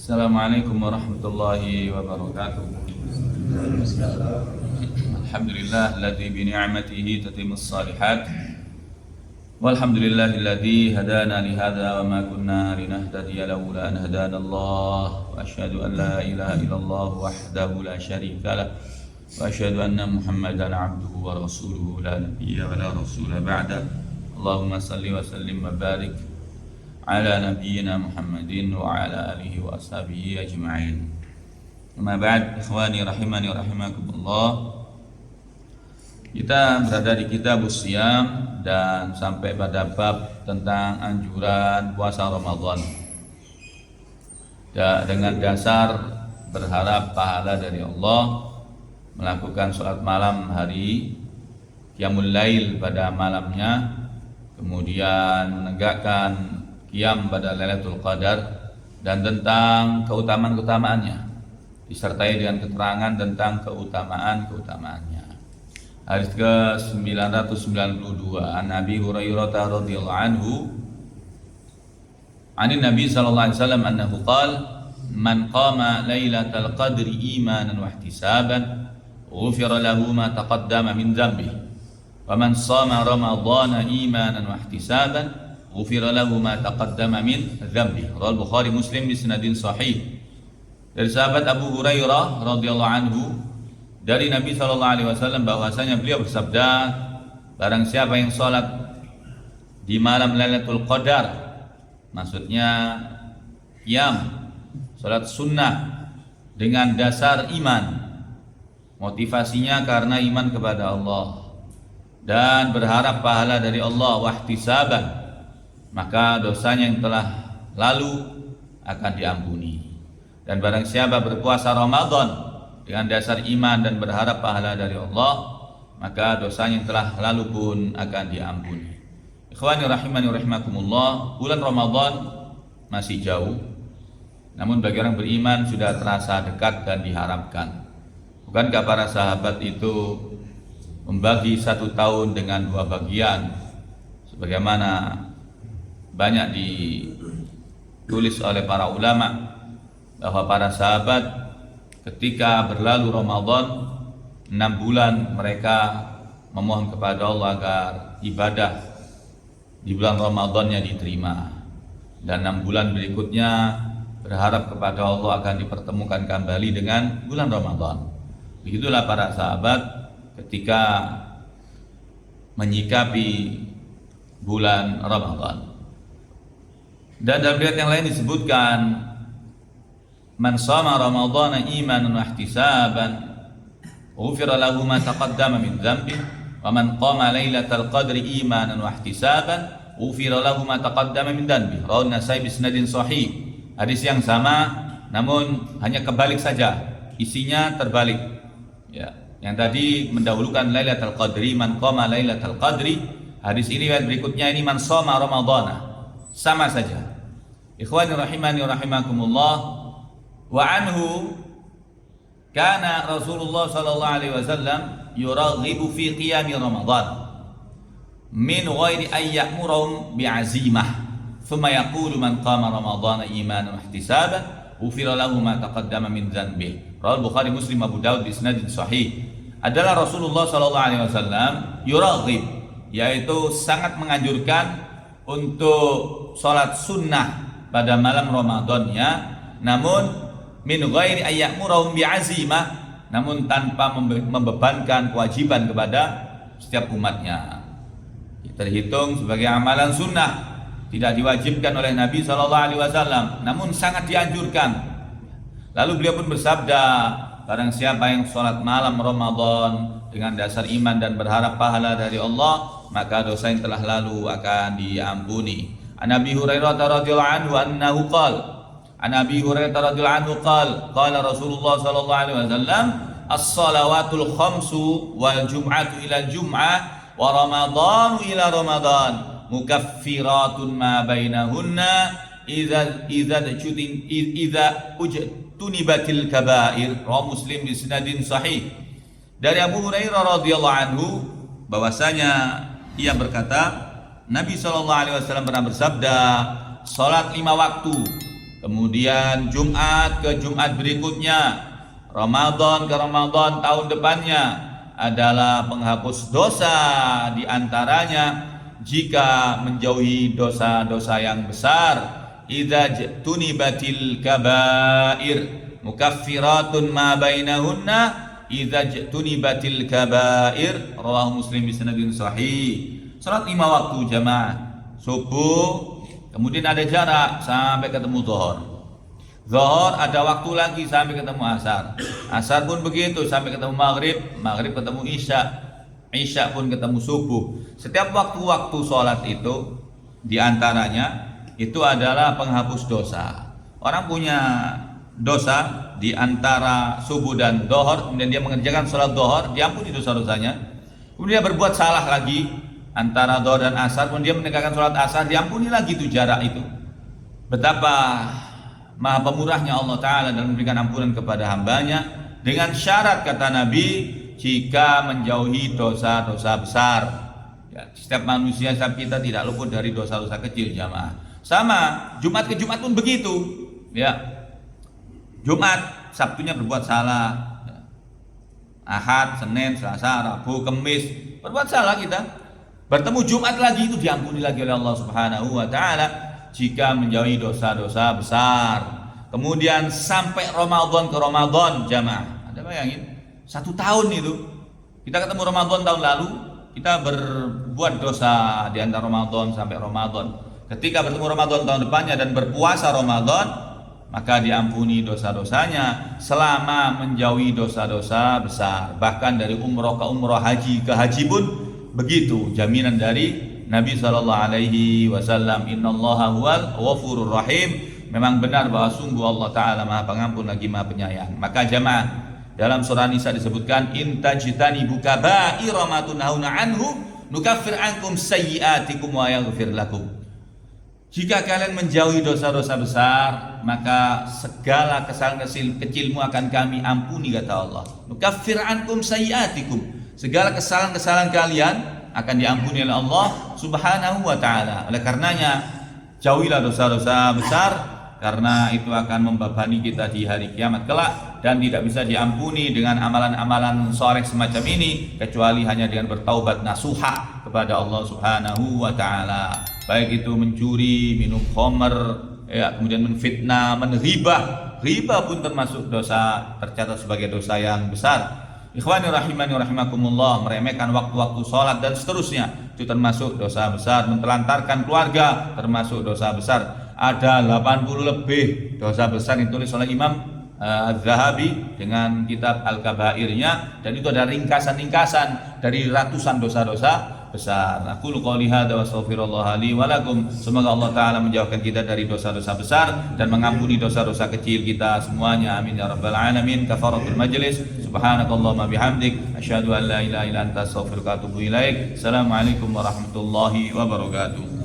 Assalamualaikum warahmatullahi wabarakatuh. Alhamdulillah alladzi bi ni'matihi tatimmus shalihat. Walhamdulillahilladzi hadana li hadza wa ma kunna linahtadiya laula an hadana Allah. Wa asyhadu an la ilaha illallah wahdahu la syarika lah. Wa asyhadu anna Muhammadan 'abduhu wa rasuluhu la nabiyya wa la rasula ba'da. Allahumma salli wa sallim wa barik ala nabiyyina Muhammadin wa ala alihi wa ashabihi ajma'in. Amma ba'd, ikhwani rahimani wa rahimakumullah. Kita berada di Kitabus Shiyam dan sampai pada bab tentang anjuran puasa Ramadan. Dengan dasar berharap pahala dari Allah, melakukan sholat malam hari, qiyamul lail pada malamnya, kemudian menegakkan qiyam pada Lailatul Qadar, dan tentang keutamaan-keutamaannya, disertai dengan keterangan tentang keutamaan-keutamaannya. Hadis ke-992 an Abi Hurairah radhiyallahu anhu anin Nabi sallallahu alaihi wasallam annahu qala man qama lailatal qadri imanan wa ihtisaban ghufira lahu ma taqaddama min dhanbihi wa man shama ramadhana imanan wa ihtisaban ghufira lahu ma taqaddama min dhanbihi. Rawal Bukhari Muslim bi sanadin sahih. Dari sahabat Abu Hurairah radhiyallahu anhu dari Nabi sallallahu alaihi wasallam bahwasanya beliau bersabda, barang siapa yang salat di malam Lailatul Qadar, maksudnya qiyam, salat sunnah dengan dasar iman, motivasinya karena iman kepada Allah dan berharap pahala dari Allah, wahtisaban, maka dosanya yang telah lalu akan diampuni. Dan barang siapa berpuasa Ramadan dengan dasar iman dan berharap pahala dari Allah, maka dosanya yang telah lalu pun akan diampuni. Ikhwani rahimani rahimakumullah, bulan Ramadan masih jauh, namun bagi orang beriman sudah terasa dekat dan diharapkan. Bukankah para sahabat itu membagi 1 tahun dengan 2 bagian, sebagaimana banyak ditulis oleh para ulama bahwa para sahabat ketika berlalu Ramadan 6 bulan mereka memohon kepada Allah agar ibadah di bulan Ramadannya diterima, dan 6 bulan berikutnya berharap kepada Allah akan dipertemukan kembali dengan bulan Ramadan. Begitulah para sahabat ketika menyikapi bulan Ramadan. Dan dalam riwayat yang lain disebutkan, man shama ramadhana imanan wa ihtisaban ghufira lahu ma taqaddama min dhanbihi wa man qama lailatal qadri imanan wa ihtisaban ghufira lahu ma taqaddama min dhanbihi. Rawahu An-Nasa'i bi sanadin sahih. Hadis yang sama namun hanya kebalik saja, isinya terbalik. Ya, yang tadi mendahulukan lailatul qadri, man qama lailatul qadri. Hadis ini riwayat berikutnya ini man shama ramadhana. Sama saja. Ikhwani rahimani wa rahimakumullah. Wa anhu kana Rasulullah sallallahu alaihi wasallam yuraghibu fi qiyam Ramadan min ghairi an ya'murahum bi'azimah thumma yaqulu man qama Ramadana imanan wa ihtisaban ghufira lahu ma taqaddama min dhanbihi. Rawal Bukhari Muslim Abu Daud bi sanadin sahih. Adalah Rasulullah sallallahu alaihi wasallam yuraghib, yaitu sangat menganjurkan untuk salat sunnah pada malam Ramadannya, namun min ghairi ayyamurahum bi'azimah, namun tanpa membebankan kewajiban kepada setiap umatnya. Terhitung sebagai amalan sunnah, tidak diwajibkan oleh Nabi SAW, namun sangat dianjurkan. Lalu beliau pun bersabda, barang siapa yang sholat malam Ramadan dengan dasar iman dan berharap pahala dari Allah, maka dosa yang telah lalu akan diampuni. An Abi Hurairah radhiyallahu anhu annahu qala, An Abi Hurairah radhiyallahu anhu qala Rasulullah sallallahu alaihi wasallam, as-salawatul khamsu wal jum'atu ila jum'ah wa ramadhanu ila ramadan mukaffiratun ma bainahunna idza ujtunibatil kaba'ir. Rawahu Muslim bi sanadin sahih. Dari Abu Hurairah radhiyallahu anhu bahwasanya ia berkata, Nabi SAW pernah bersabda, salat 5 waktu kemudian Jumat ke Jumat berikutnya, Ramadan ke Ramadan tahun depannya adalah penghapus dosa, di antaranya jika menjauhi dosa-dosa yang besar. Idza tunibatil kabair mukaffiratun ma bainahunna idza tunibatil kabair, rawahu Muslim bi sanadin sahih. Salat 5 waktu jamaah, subuh, kemudian ada jarak sampai ketemu zuhur. Zuhur ada waktu lagi sampai ketemu asar. Asar pun begitu sampai ketemu maghrib, maghrib ketemu isya, isya pun ketemu subuh. Setiap waktu-waktu sholat itu diantaranya itu adalah penghapus dosa. Orang punya dosa di antara subuh dan zuhur, kemudian dia mengerjakan sholat zuhur, diampuni dosa-dosanya. Kemudian dia berbuat salah lagi antara zuhur dan asar, pun dia menegakkan sholat asar, diampuni lagi itu jarak itu. Betapa maha pemurahnya Allah Ta'ala dalam memberikan ampunan kepada hambanya, dengan syarat kata Nabi, jika menjauhi dosa-dosa besar. Ya, setiap manusia, setiap kita tidak luput dari dosa-dosa kecil jamaah. Sama Jumat ke Jumat pun begitu. Ya, Jumat, Sabtunya berbuat salah, Ahad, Senin, Selasa, Rabu, Kamis berbuat salah kita. Bertemu Jumat lagi itu diampuni lagi oleh Allah Subhanahu wa Ta'ala jika menjauhi dosa-dosa besar. Kemudian sampai Ramadan ke Ramadan jamaah. Ada bayangin 1 tahun itu. Kita ketemu Ramadan tahun lalu, kita berbuat dosa di antara Ramadan sampai Ramadan. Ketika bertemu Ramadan tahun depannya dan berpuasa Ramadan, maka diampuni dosa-dosanya selama menjauhi dosa-dosa besar. Bahkan dari umroh ke umroh, haji ke haji pun begitu. Jaminan dari Nabi SAW, innallaha huwal ghafurur rahim. Memang benar bahwa sungguh Allah Ta'ala maha pengampun lagi maha penyayang. Maka jamaah, dalam surah Nisa disebutkan, in tajtanibu kaba'ira ma tunhauna anhu nukaffir ankum sayyi'atikum wa yaghfir lakum. Jika kalian menjauhi dosa-dosa besar, maka segala kesalahan kecilmu akan kami ampuni, kata Allah. Nukaffir ankum sayyi'atikum. Segala kesalahan-kesalahan kalian akan diampuni oleh Allah Subhanahu wa Ta'ala. Oleh karenanya, jauhilah dosa-dosa besar, karena itu akan membebani kita di hari kiamat kelak, dan tidak bisa diampuni dengan amalan-amalan soleh semacam ini kecuali hanya dengan bertaubat nasuha kepada Allah Subhanahu wa Ta'ala. Baik itu mencuri, minum khamr, ya, kemudian menfitnah, menghibah. Riba pun termasuk dosa, tercatat sebagai dosa yang besar. Ikhwani rahimani rahimakumullah, meremehkan waktu-waktu sholat dan seterusnya, itu termasuk dosa besar. Mentelantarkan keluarga termasuk dosa besar. Ada 80 lebih dosa besar yang ditulis oleh Imam Az-Zahabi dengan kitab Al-Kabairnya, dan itu ada ringkasan-ringkasan dari ratusan dosa-dosa besar. Aku qouli hadza wa astaghfirullah li wa lakum. Semoga Allah Ta'ala menjauhkan kita dari dosa-dosa besar dan mengampuni dosa-dosa kecil kita semuanya. Amin ya rabbal alamin. Kafaratul majlis. Subhanakallahumma bihamdik asyhadu an la ilaha illa anta astaghfiruka wa atubu ilaik. Assalamualaikum warahmatullahi wabarakatuh.